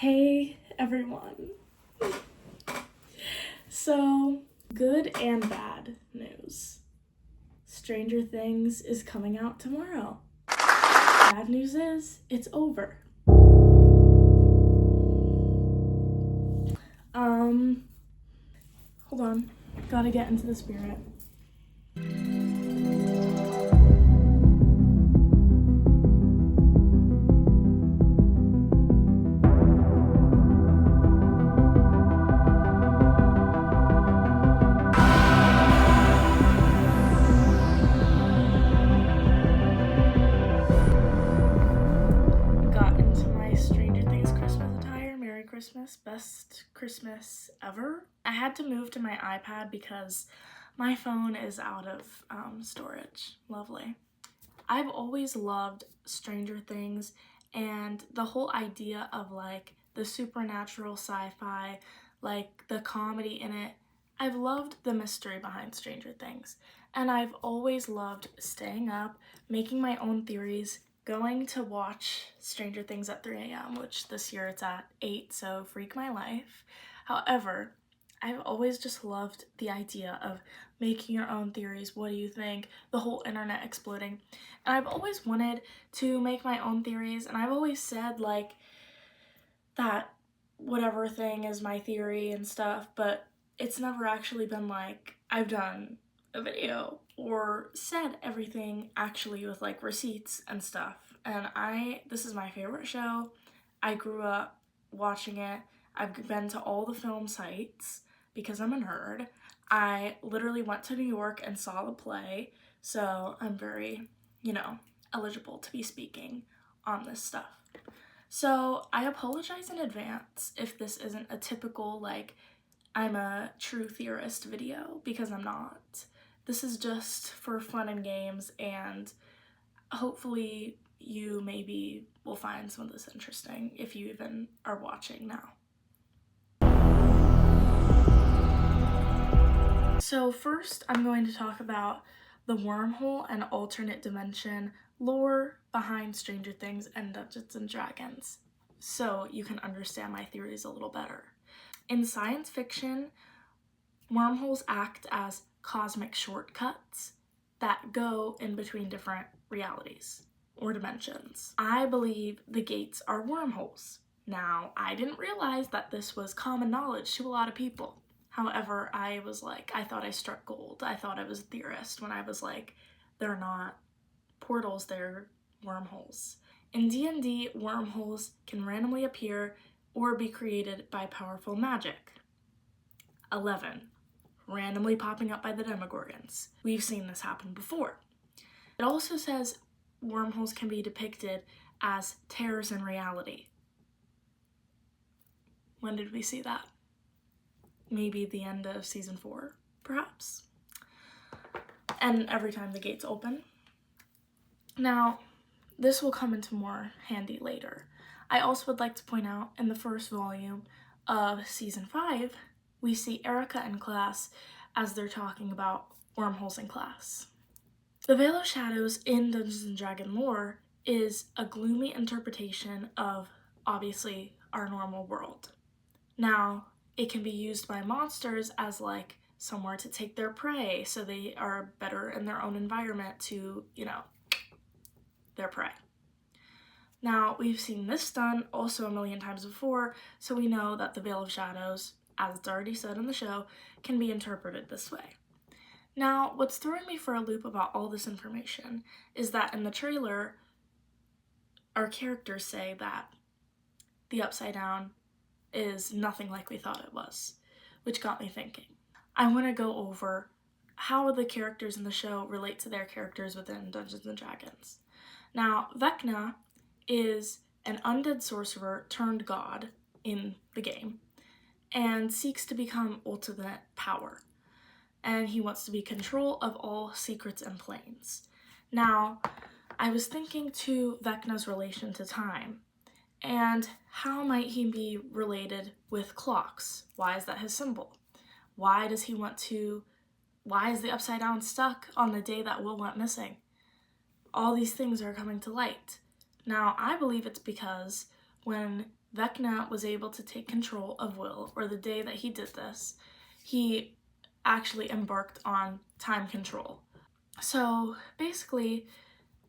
Hey everyone. So, good and bad news. Stranger Things is coming out tomorrow. Bad news is, it's over. Hold on. Gotta get into the spirit. Got into my Stranger Things Christmas attire. Merry Christmas. Best Christmas ever. I had to move to my iPad because my phone is out of storage. Lovely. I've always loved Stranger Things and the whole idea of like the supernatural sci-fi, like the comedy in it. I've loved the mystery behind Stranger Things, and I've always loved staying up, making my own theories, going to watch Stranger Things at 3 a.m., which this year it's at 8, so freak my life. However, I've always just loved the idea of making your own theories. What do you think? The whole internet exploding. And I've always wanted to make my own theories, and I've always said like that whatever thing is my theory and stuff, but it's never actually been like I've done a video or said everything actually with like receipts and stuff. And this is my favorite show. I grew up watching it. I've been to all the film sites because I'm a nerd. I literally went to New York and saw the play, so I'm very, eligible to be speaking on this stuff. So I apologize in advance if this isn't a typical, like, I'm a true theorist video, because I'm not. This is just for fun and games, and hopefully you maybe will find some of this interesting if you even are watching now. So first, I'm going to talk about the wormhole and alternate dimension lore behind Stranger Things and Dungeons & Dragons, so you can understand my theories a little better. In science fiction, wormholes act as cosmic shortcuts that go in between different realities or dimensions. I believe the gates are wormholes. Now, I didn't realize that this was common knowledge to a lot of people. However, I thought I struck gold. I thought I was a theorist when I was like, they're not portals, they're wormholes. In D&D, wormholes can randomly appear or be created by powerful magic. 11. Randomly popping up by the Demogorgons. We've seen this happen before. It also says wormholes can be depicted as tears in reality. When did we see that? Maybe the end of season 4, perhaps. And every time the gates open. Now, this will come into more handy later. I also would like to point out in the first volume of season 5, we see Erica in class as they're talking about wormholes in class. The Veil of Shadows in Dungeons & Dragons lore is a gloomy interpretation of, obviously, our normal world. Now, it can be used by monsters as like somewhere to take their prey, so they are better in their own environment to, their prey. Now, we've seen this done also a million times before, so we know that the Veil of Shadows, as it's already said in the show, can be interpreted this way. Now, what's throwing me for a loop about all this information is that in the trailer, our characters say that the Upside Down is nothing like we thought it was, which got me thinking. I want to go over how the characters in the show relate to their characters within Dungeons & Dragons. Now, Vecna is an undead sorcerer turned god in the game and seeks to become ultimate power. And he wants to be control of all secrets and planes. Now, I was thinking to Vecna's relation to time, and how might he be related with clocks? Why is that his symbol? Why is the Upside Down stuck on the day that Will went missing? All these things are coming to light. Now, I believe it's because when Vecna was able to take control of Will, or the day that he did this, he actually embarked on time control. So basically,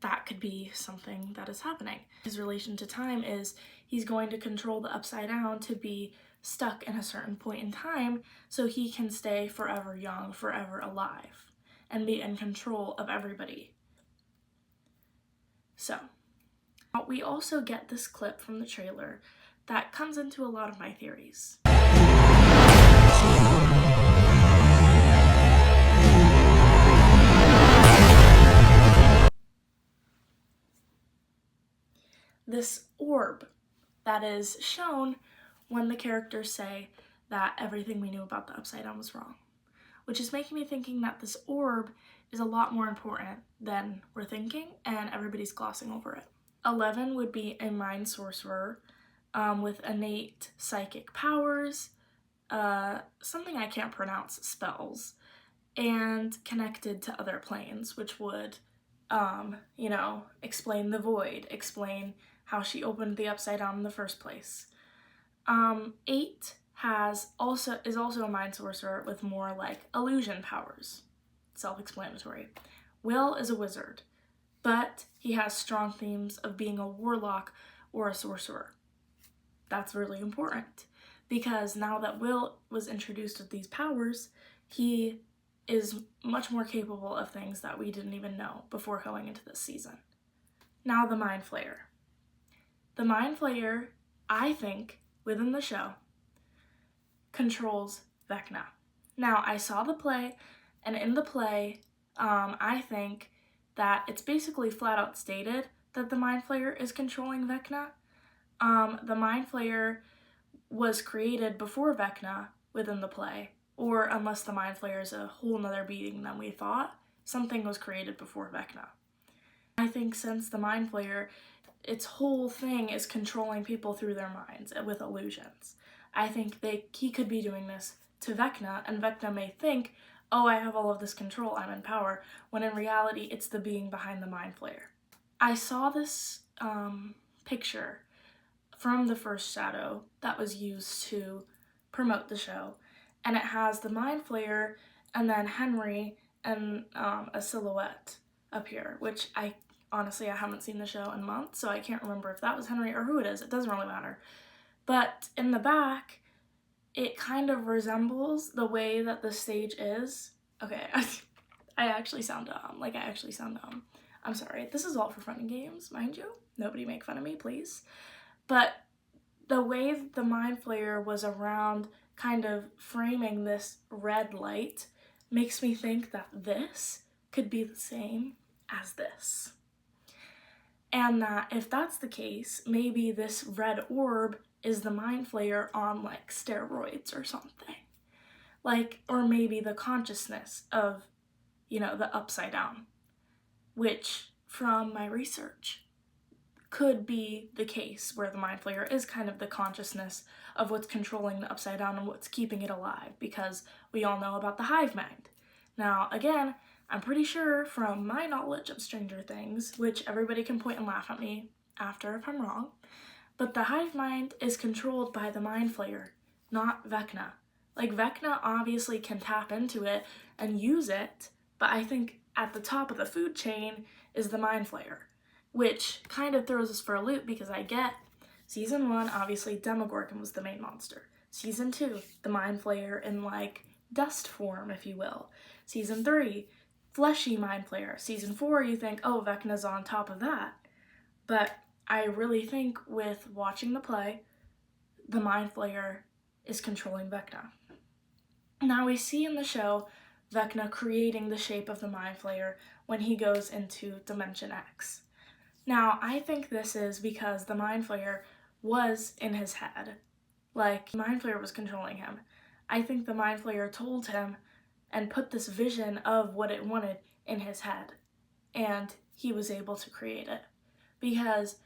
that could be something that is happening. His relation to time is he's going to control the Upside Down to be stuck in a certain point in time so he can stay forever young, forever alive, and be in control of everybody. So, we also get this clip from the trailer that comes into a lot of my theories. This orb that is shown when the characters say that everything we knew about the Upside Down was wrong, which is making me thinking that this orb is a lot more important than we're thinking, and everybody's glossing over it. 11 would be a mind sorcerer with innate psychic powers, something I can't pronounce, spells, and connected to other planes, which would, explain the void, explain how she opened the Upside Down in the first place. 8 is also a mind sorcerer with more like illusion powers. Self-explanatory. Will is a wizard, but he has strong themes of being a warlock or a sorcerer. That's really important because now that Will was introduced with these powers, he is much more capable of things that we didn't even know before going into this season. Now the Mind Flayer. The Mind Flayer, I think, within the show, controls Vecna. Now, I saw the play, and in the play, I think that it's basically flat out stated that the Mind Flayer is controlling Vecna. The Mind Flayer was created before Vecna within the play, or unless the Mind Flayer is a whole nother being than we thought, something was created before Vecna. I think since the Mind Flayer, its whole thing is controlling people through their minds with illusions. I think he could be doing this to Vecna, and Vecna may think, oh, I have all of this control, I'm in power, when in reality it's the being behind the Mind Flayer. I saw this picture from the first shadow that was used to promote the show, and it has the Mind Flayer and then Henry and a silhouette up here, which honestly, I haven't seen the show in months, so I can't remember if that was Henry or who it is. It doesn't really matter. But in the back, it kind of resembles the way that the stage is. Okay, I actually sound dumb. I'm sorry. This is all for fun and games, mind you. Nobody make fun of me, please. But the way that the Mind Flayer was around kind of framing this red light makes me think that this could be the same as this. And that if that's the case, maybe this red orb is the Mind Flayer on like steroids or something. Or maybe the consciousness of, the Upside Down, which from my research could be the case where the Mind Flayer is kind of the consciousness of what's controlling the Upside Down and what's keeping it alive, because we all know about the hive mind. Now, again, I'm pretty sure from my knowledge of Stranger Things, which everybody can point and laugh at me after if I'm wrong, but the hive mind is controlled by the Mind Flayer, not Vecna. Vecna obviously can tap into it and use it, but I think at the top of the food chain is the Mind Flayer, which kind of throws us for a loop because I get Season 1, obviously Demogorgon was the main monster. Season 2, the Mind Flayer in dust form, if you will. Season 3, fleshy Mind Flayer. Season 4, you think, oh, Vecna's on top of that. But I really think with watching the play, the Mind Flayer is controlling Vecna. Now we see in the show Vecna creating the shape of the Mind Flayer when he goes into Dimension X. Now, I think this is because the Mind Flayer was in his head. The Mind Flayer was controlling him. I think the Mind Flayer told him and put this vision of what it wanted in his head, and he was able to create it. Because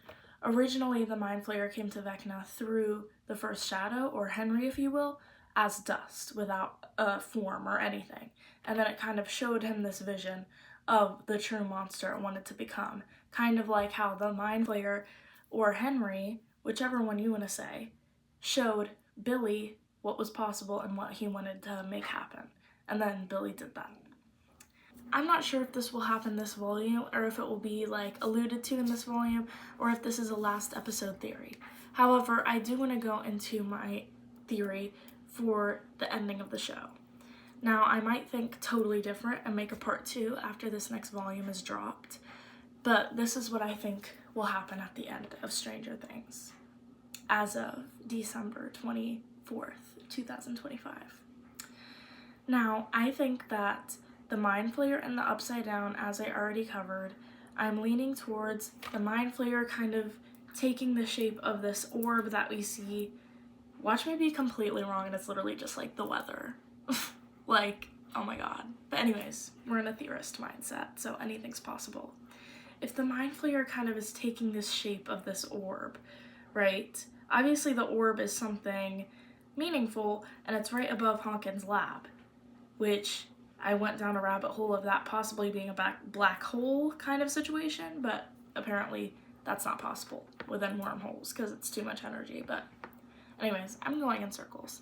originally the Mind Flayer came to Vecna through the first shadow, or Henry if you will, as dust without a form or anything. And then it kind of showed him this vision of the true monster it wanted to become. Kind of like how the Mind Flayer, or Henry, whichever one you want to say, showed Billy what was possible and what he wanted to make happen. And then Billy did that. I'm not sure if this will happen this volume, or if it will be like alluded to in this volume, or if this is a last episode theory. However, I do want to go into my theory for the ending of the show. Now, I might think totally different and make a part 2 after this next volume is dropped, but this is what I think will happen at the end of Stranger Things as of December 24th, 2025. Now, I think that the Mind Flayer and the Upside Down, as I already covered, I'm leaning towards the Mind Flayer kind of taking the shape of this orb that we see. Watch me be completely wrong and it's literally just like the weather. Like, oh my god. But anyways, we're in a theorist mindset, so anything's possible. If the Mind Flayer kind of is taking this shape of this orb, right? Obviously the orb is something meaningful and it's right above Hawkins' lab, which I went down a rabbit hole of that possibly being a black hole kind of situation, but apparently that's not possible within wormholes because it's too much energy. But anyways, I'm going in circles.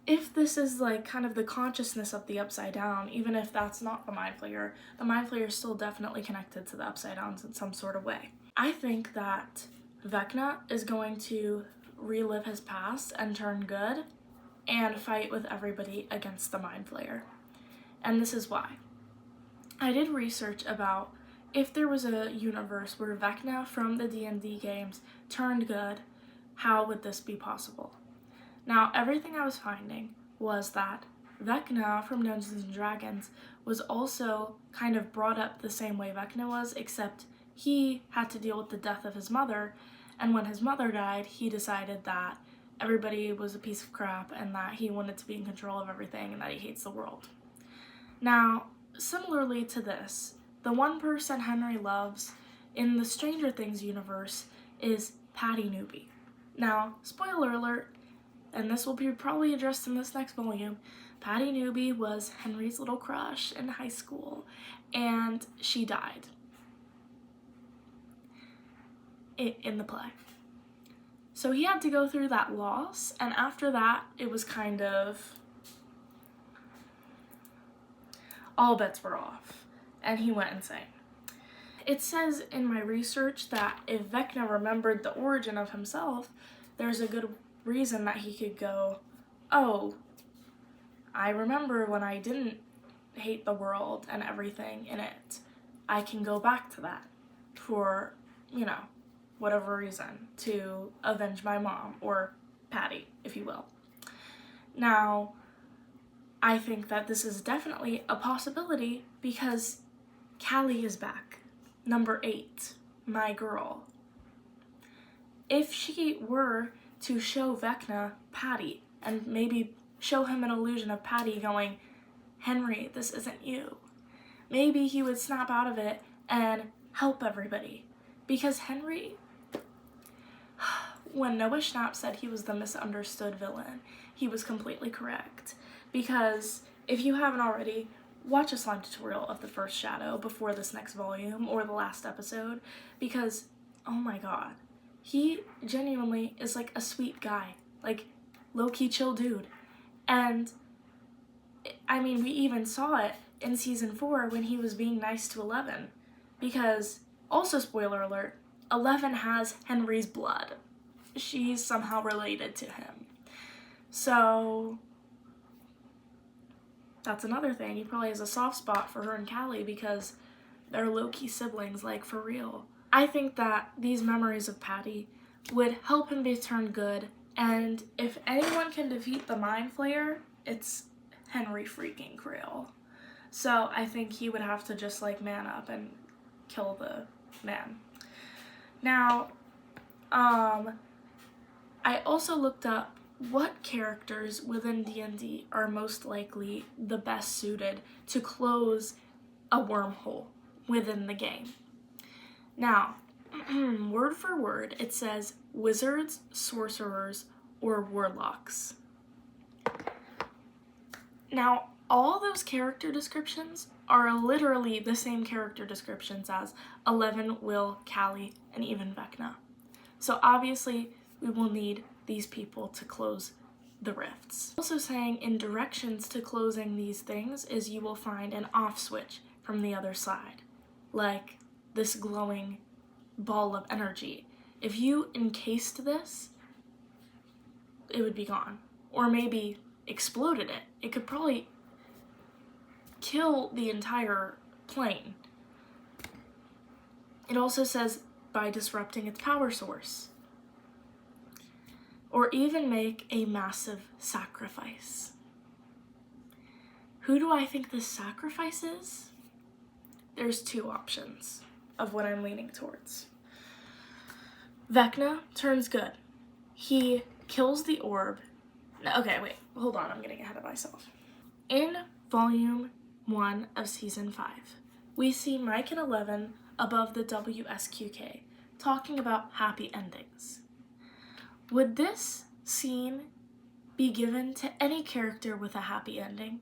If this is like kind of the consciousness of the Upside Down, even if that's not the Mind Flayer is still definitely connected to the Upside Downs in some sort of way. I think that Vecna is going to relive his past and turn good and fight with everybody against the Mind Flayer. And this is why. I did research about if there was a universe where Vecna from the D&D games turned good, how would this be possible? Now, everything I was finding was that Vecna from Dungeons & Dragons was also kind of brought up the same way Vecna was, except he had to deal with the death of his mother, and when his mother died, he decided that everybody was a piece of crap and that he wanted to be in control of everything and that he hates the world. Now, similarly to this, the one person Henry loves in the Stranger Things universe is Patty Newby. Now, spoiler alert, and this will be probably addressed in this next volume, Patty Newby was Henry's little crush in high school, and she died in the play. So he had to go through that loss, and after that, it was kind of all bets were off, and he went insane. It says in my research that if Vecna remembered the origin of himself, there's a good reason that he could go, oh, I remember when I didn't hate the world and everything in it. I can go back to that for, whatever reason, to avenge my mom, or Patty, if you will. Now, I think that this is definitely a possibility because Callie is back. Number 8, my girl. If she were to show Vecna Patty and maybe show him an illusion of Patty going, Henry, this isn't you, maybe he would snap out of it and help everybody. Because Henry, when Noah Schnapp said he was the misunderstood villain, he was completely correct. Because if you haven't already, watch a slime tutorial of the first shadow before this next volume or the last episode, because, oh my god, he genuinely is like a sweet guy, like low-key chill dude. And I mean, we even saw it in season 4 when he was being nice to 11, because, also spoiler alert, 11 has Henry's blood. She's somehow related to him. So that's another thing. He probably has a soft spot for her and Callie because they're low-key siblings, like, for real. I think that these memories of Patty would help him be turned good, and if anyone can defeat the Mind Flayer, it's Henry freaking Creel. So I think he would have to just, like, man up and kill the man. Now, I also looked up what characters within D&D are most likely the best suited to close a wormhole within the game. Now, word for word, it says wizards, sorcerers, or warlocks. Now, all those character descriptions are literally the same character descriptions as Eleven, Will, Callie, and even Vecna. So obviously, we will need these people to close the rifts. Also saying in directions to closing these things is you will find an off switch from the other side, like this glowing ball of energy. If you encased this, it would be gone. Or maybe exploded it. It could probably kill the entire plane. It also says by disrupting its power source. Or even make a massive sacrifice. Who do I think this sacrifice is? There's two options of what I'm leaning towards. Vecna turns good. He kills the orb. Okay, wait, hold on, I'm getting ahead of myself. In Volume 1 of Season 5, we see Mike and Eleven above the WSQK talking about happy endings. Would this scene be given to any character with a happy ending?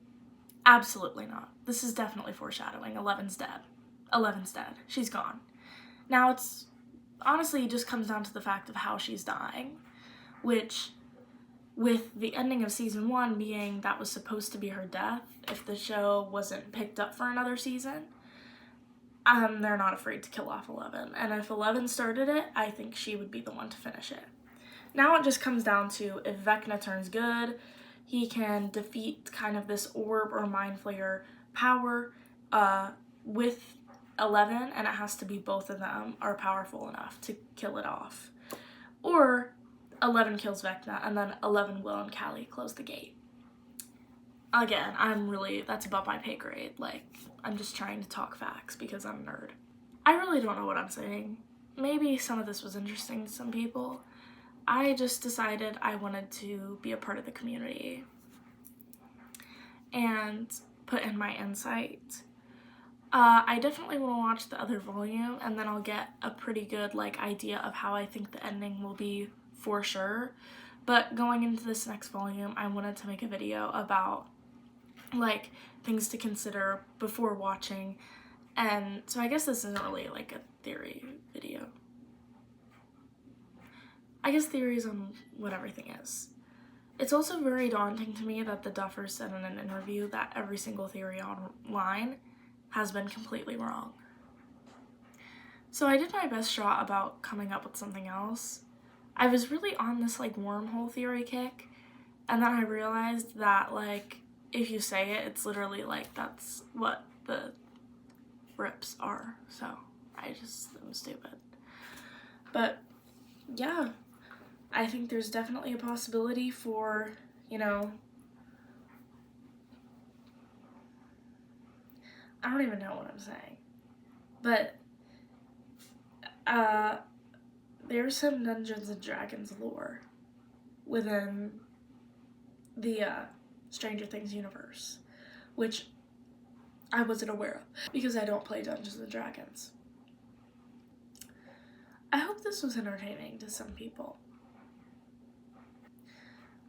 Absolutely not. This is definitely foreshadowing. Eleven's dead. Eleven's dead. She's gone. Now it's honestly just comes down to the fact of how she's dying, which with the ending of season 1 being that was supposed to be her death if the show wasn't picked up for another season, they're not afraid to kill off Eleven. And if Eleven started it, I think she would be the one to finish it. Now it just comes down to if Vecna turns good, he can defeat kind of this orb or mind flayer power with Eleven, and it has to be both of them are powerful enough to kill it off. Or 11 kills Vecna, and then 11, Will, and Callie close the gate. Again, that's above my pay grade. Like, I'm just trying to talk facts because I'm a nerd. I really don't know what I'm saying. Maybe some of this was interesting to some people. I just decided I wanted to be a part of the community and put in my insight. I definitely want to watch the other volume, and then I'll get a pretty good idea of how I think the ending will be for sure. But going into this next volume, I wanted to make a video about things to consider before watching, and so I guess this isn't really a theory video. I guess theories on what everything is. It's also very daunting to me that the Duffers said in an interview that every single theory online has been completely wrong. So I did my best shot about coming up with something else. I was really on this wormhole theory kick, and then I realized that if you say it, it's literally that's what the rips are. So I'm stupid. But yeah, I think there's definitely a possibility for, I don't even know what I'm saying, but there's some Dungeons and Dragons lore within the Stranger Things universe, which I wasn't aware of because I don't play Dungeons and Dragons. I hope this was entertaining to some people.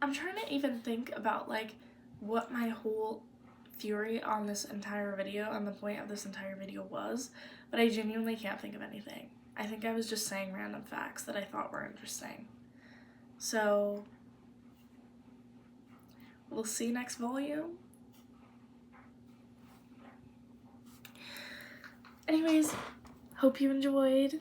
I'm trying to even think about what my whole theory on this entire video and the point of this entire video was, but I genuinely can't think of anything. I think I was just saying random facts that I thought were interesting. So we'll see next volume. Anyways, hope you enjoyed.